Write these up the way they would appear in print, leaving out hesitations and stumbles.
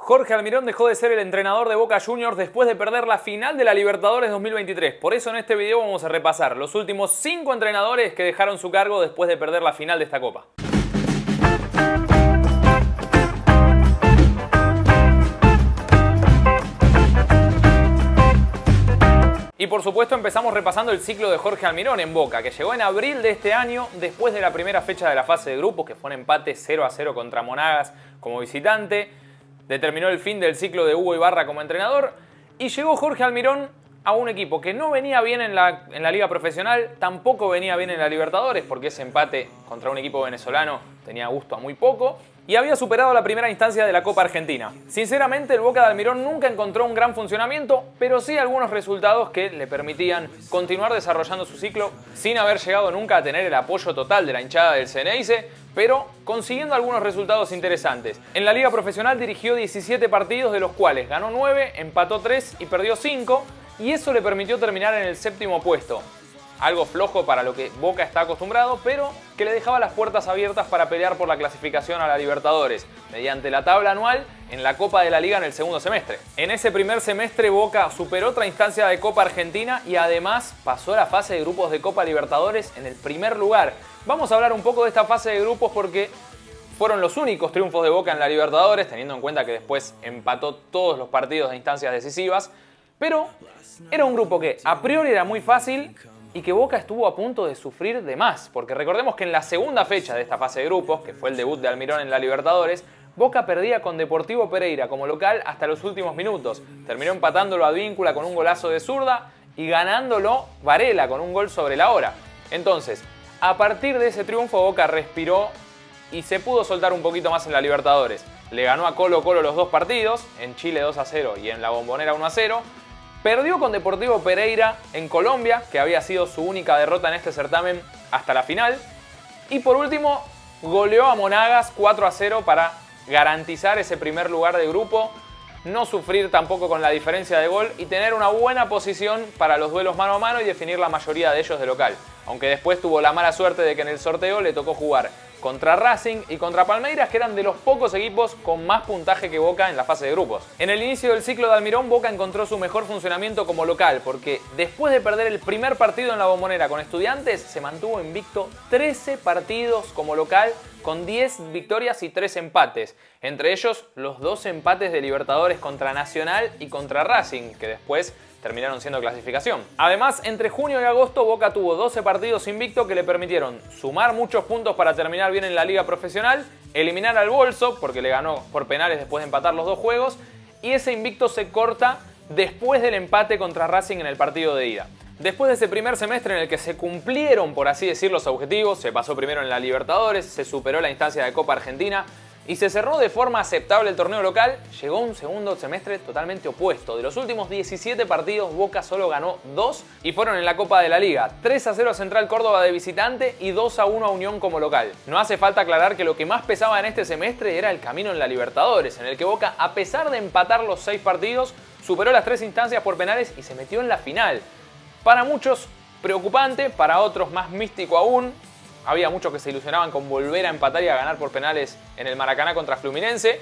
Jorge Almirón dejó de ser el entrenador de Boca Juniors después de perder la final de la Libertadores 2023. Por eso en este video vamos a repasar los últimos 5 entrenadores que dejaron su cargo después de perder la final de esta copa. Y por supuesto empezamos repasando el ciclo de Jorge Almirón en Boca, que llegó en abril de este año después de la primera fecha de la fase de grupos, que fue un empate 0-0 contra Monagas como visitante. Determinó el fin del ciclo de Hugo Ibarra como entrenador y llegó Jorge Almirón a un equipo que no venía bien en la liga profesional, tampoco venía bien en la Libertadores, porque ese empate contra un equipo venezolano tenía gusto a muy poco, y había superado la primera instancia de la Copa Argentina. Sinceramente, el Boca de Almirón nunca encontró un gran funcionamiento, pero sí algunos resultados que le permitían continuar desarrollando su ciclo sin haber llegado nunca a tener el apoyo total de la hinchada del Ceneice, pero consiguiendo algunos resultados interesantes. En la liga profesional dirigió 17 partidos, de los cuales ganó 9, empató 3 y perdió 5, y eso le permitió terminar en el 7º puesto. Algo flojo para lo que Boca está acostumbrado, pero que le dejaba las puertas abiertas para pelear por la clasificación a la Libertadores, mediante la tabla anual en la Copa de la Liga en el segundo semestre. En ese primer semestre Boca superó otra instancia de Copa Argentina y además pasó a la fase de grupos de Copa Libertadores en el primer lugar. Vamos a hablar un poco de esta fase de grupos porque fueron los únicos triunfos de Boca en la Libertadores, teniendo en cuenta que después empató todos los partidos de instancias decisivas, pero era un grupo que a priori era muy fácil y que Boca estuvo a punto de sufrir de más, porque recordemos que en la segunda fecha de esta fase de grupos, que fue el debut de Almirón en la Libertadores, Boca perdía con Deportivo Pereira como local hasta los últimos minutos. Terminó empatándolo a Advíncula con un golazo de zurda y ganándolo Varela con un gol sobre la hora. Entonces, a partir de ese triunfo Boca respiró y se pudo soltar un poquito más en la Libertadores. Le ganó a Colo-Colo los 2 partidos, en Chile 2-0 y en la Bombonera 1-0. Perdió con Deportivo Pereira en Colombia, que había sido su única derrota en este certamen hasta la final. Y por último, goleó a Monagas 4-0 para garantizar ese primer lugar de grupo, no sufrir tampoco con la diferencia de gol y tener una buena posición para los duelos mano a mano y definir la mayoría de ellos de local. Aunque después tuvo la mala suerte de que en el sorteo le tocó jugar contra Racing y contra Palmeiras, que eran de los pocos equipos con más puntaje que Boca en la fase de grupos. En el inicio del ciclo de Almirón, Boca encontró su mejor funcionamiento como local, porque después de perder el primer partido en la Bombonera con Estudiantes, se mantuvo invicto 13 partidos como local, con 10 victorias y 3 empates. Entre ellos, los 2 empates de Libertadores contra Nacional y contra Racing, que después terminaron siendo clasificación. Además, entre junio y agosto, Boca tuvo 12 partidos invicto que le permitieron sumar muchos puntos para terminar bien en la liga profesional, eliminar al Bolso, porque le ganó por penales después de empatar los 2 juegos, y ese invicto se corta después del empate contra Racing en el partido de ida. Después de ese primer semestre en el que se cumplieron, por así decir, los objetivos, se pasó primero en la Libertadores, se superó la instancia de Copa Argentina y se cerró de forma aceptable el torneo local, llegó un segundo semestre totalmente opuesto. De los últimos 17 partidos, Boca solo ganó 2 y fueron en la Copa de la Liga. 3-0 a Central Córdoba de visitante y 2-1 a Unión como local. No hace falta aclarar que lo que más pesaba en este semestre era el camino en la Libertadores, en el que Boca, a pesar de empatar los 6 partidos, superó las 3 instancias por penales y se metió en la final. Para muchos preocupante, para otros más místico aún. Había muchos que se ilusionaban con volver a empatar y a ganar por penales en el Maracaná contra Fluminense.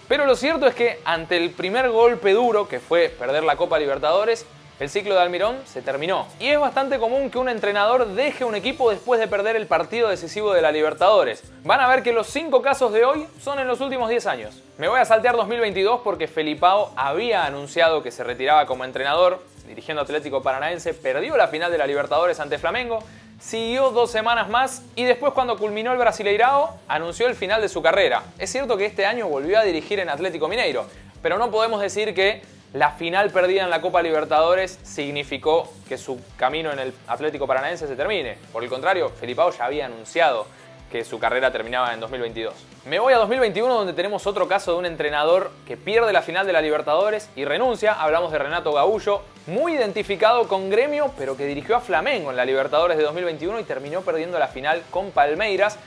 Pero lo cierto es que ante el primer golpe duro, que fue perder la Copa Libertadores, el ciclo de Almirón se terminó. Y es bastante común que un entrenador deje un equipo después de perder el partido decisivo de la Libertadores. Van a ver que los 5 casos de hoy son en los últimos 10 años. Me voy a saltear 2022 porque Felipao había anunciado que se retiraba como entrenador, dirigiendo Atlético Paranaense, perdió la final de la Libertadores ante Flamengo, siguió 2 semanas más y después, cuando culminó el Brasileirao, anunció el final de su carrera. Es cierto que este año volvió a dirigir en Atlético Mineiro, pero no podemos decir que la final perdida en la Copa Libertadores significó que su camino en el Atlético Paranaense se termine. Por el contrario, Felipao ya había anunciado que su carrera terminaba en 2022. Me voy a 2021, donde tenemos otro caso de un entrenador que pierde la final de la Libertadores y renuncia. Hablamos de Renato Gaullo, muy identificado con Gremio, pero que dirigió a Flamengo en la Libertadores de 2021 y terminó perdiendo la final con Palmeiras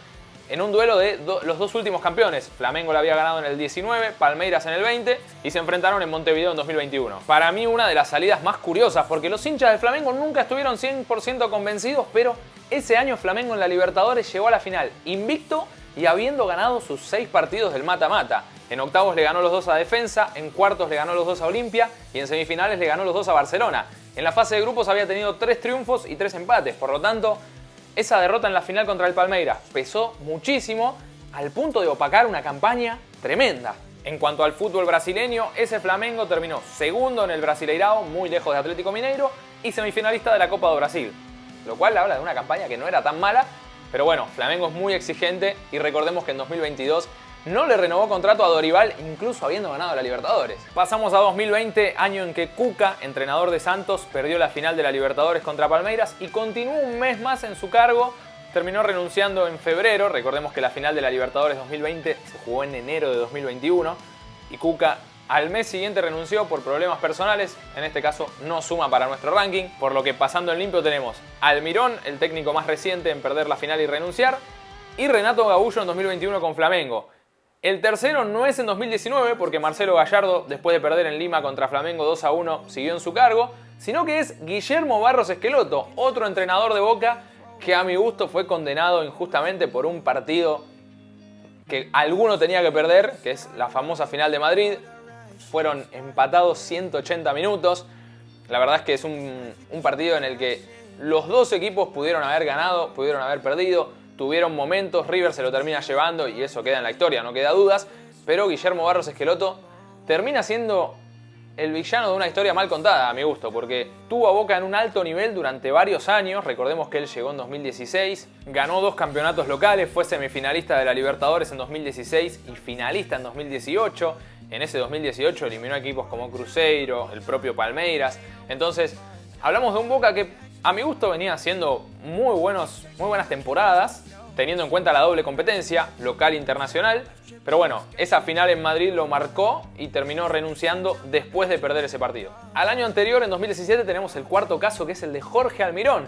en un duelo de los 2 últimos campeones. Flamengo la había ganado en el 19, Palmeiras en el 20 y se enfrentaron en Montevideo en 2021. Para mí, una de las salidas más curiosas, porque los hinchas de Flamengo nunca estuvieron 100% convencidos, pero ese año Flamengo en la Libertadores llegó a la final invicto y habiendo ganado sus 6 partidos del mata-mata. En octavos le ganó los 2 a Defensa, en cuartos le ganó los 2 a Olimpia y en semifinales le ganó los 2 a Barcelona. En la fase de grupos había tenido 3 triunfos y 3 empates, por lo tanto, esa derrota en la final contra el Palmeiras pesó muchísimo al punto de opacar una campaña tremenda. En cuanto al fútbol brasileño, ese Flamengo terminó segundo en el Brasileirao, muy lejos de Atlético Mineiro, y semifinalista de la Copa do Brasil, lo cual habla de una campaña que no era tan mala, pero bueno, Flamengo es muy exigente y recordemos que en 2022 no le renovó contrato a Dorival, incluso habiendo ganado la Libertadores. Pasamos a 2020, año en que Cuca, entrenador de Santos, perdió la final de la Libertadores contra Palmeiras y continuó un mes más en su cargo. Terminó renunciando en febrero, recordemos que la final de la Libertadores 2020 se jugó en enero de 2021 y Cuca al mes siguiente renunció por problemas personales, en este caso no suma para nuestro ranking, por lo que pasando en limpio tenemos a Almirón, el técnico más reciente en perder la final y renunciar, y Renato Gaúcho en 2021 con Flamengo. El tercero no es en 2019 porque Marcelo Gallardo, después de perder en Lima contra Flamengo 2 a 1, siguió en su cargo, sino que es Guillermo Barros Schelotto, otro entrenador de Boca que a mi gusto fue condenado injustamente por un partido que alguno tenía que perder, que es la famosa final de Madrid. Fueron empatados 180 minutos. La verdad es que es un partido en el que los dos equipos pudieron haber ganado, pudieron haber perdido. Tuvieron momentos, River se lo termina llevando y eso queda en la historia, no queda dudas. Pero Guillermo Barros Schelotto termina siendo el villano de una historia mal contada, a mi gusto, porque tuvo a Boca en un alto nivel durante varios años. Recordemos que él llegó en 2016, ganó 2 campeonatos locales, fue semifinalista de la Libertadores en 2016 y finalista en 2018. En ese 2018 eliminó a equipos como Cruzeiro, el propio Palmeiras. Entonces, hablamos de un Boca que a mi gusto venía haciendo muy buenas temporadas, teniendo en cuenta la doble competencia, local e internacional. Pero bueno, esa final en Madrid lo marcó y terminó renunciando después de perder ese partido. Al año anterior, en 2017, tenemos el cuarto caso, que es el de Jorge Almirón.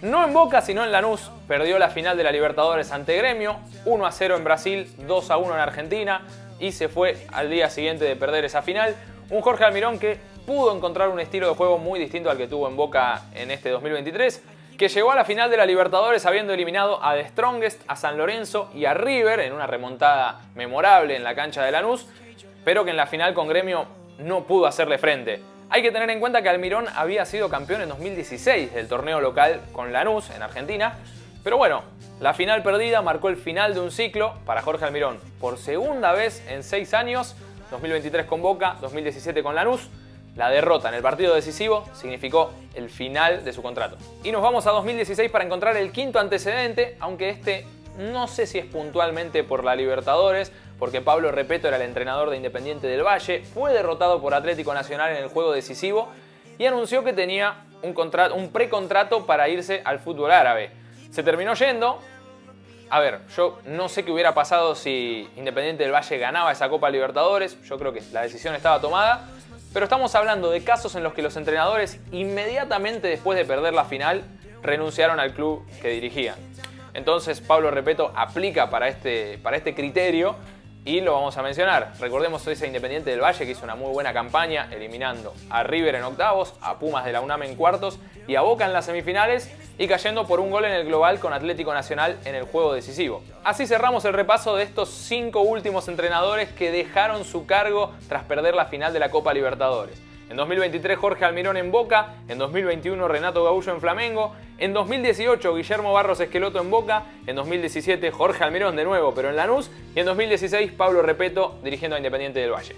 No en Boca, sino en Lanús. Perdió la final de la Libertadores ante Gremio, 1 a 0 en Brasil, 2 a 1 en Argentina, y se fue al día siguiente de perder esa final. Un Jorge Almirón que pudo encontrar un estilo de juego muy distinto al que tuvo en Boca en este 2023, que llegó a la final de la Libertadores habiendo eliminado a The Strongest, a San Lorenzo y a River en una remontada memorable en la cancha de Lanús, pero que en la final con Gremio no pudo hacerle frente. Hay que tener en cuenta que Almirón había sido campeón en 2016 del torneo local con Lanús en Argentina, pero bueno, la final perdida marcó el final de un ciclo para Jorge Almirón. Por segunda vez en 6 años, 2023 con Boca, 2017 con Lanús, la derrota en el partido decisivo significó el final de su contrato. Y nos vamos a 2016 para encontrar el quinto antecedente, aunque este no sé si es puntualmente por la Libertadores, porque Pablo Repetto era el entrenador de Independiente del Valle, fue derrotado por Atlético Nacional en el juego decisivo y anunció que tenía un precontrato para irse al fútbol árabe. Se terminó yendo. A ver, yo no sé qué hubiera pasado si Independiente del Valle ganaba esa Copa Libertadores. Yo creo que la decisión estaba tomada. Pero estamos hablando de casos en los que los entrenadores inmediatamente después de perder la final renunciaron al club que dirigían. Entonces Pablo Repetto aplica para este criterio y lo vamos a mencionar. Recordemos ese Independiente del Valle que hizo una muy buena campaña eliminando a River en octavos, a Pumas de la UNAM en cuartos y a Boca en las semifinales y cayendo por un gol en el global con Atlético Nacional en el juego decisivo. Así cerramos el repaso de estos 5 últimos entrenadores que dejaron su cargo tras perder la final de la Copa Libertadores. En 2023 Jorge Almirón en Boca, en 2021 Renato Gaúcho en Flamengo, en 2018 Guillermo Barros Schelotto en Boca, en 2017 Jorge Almirón de nuevo pero en Lanús y en 2016 Pablo Repetto dirigiendo a Independiente del Valle.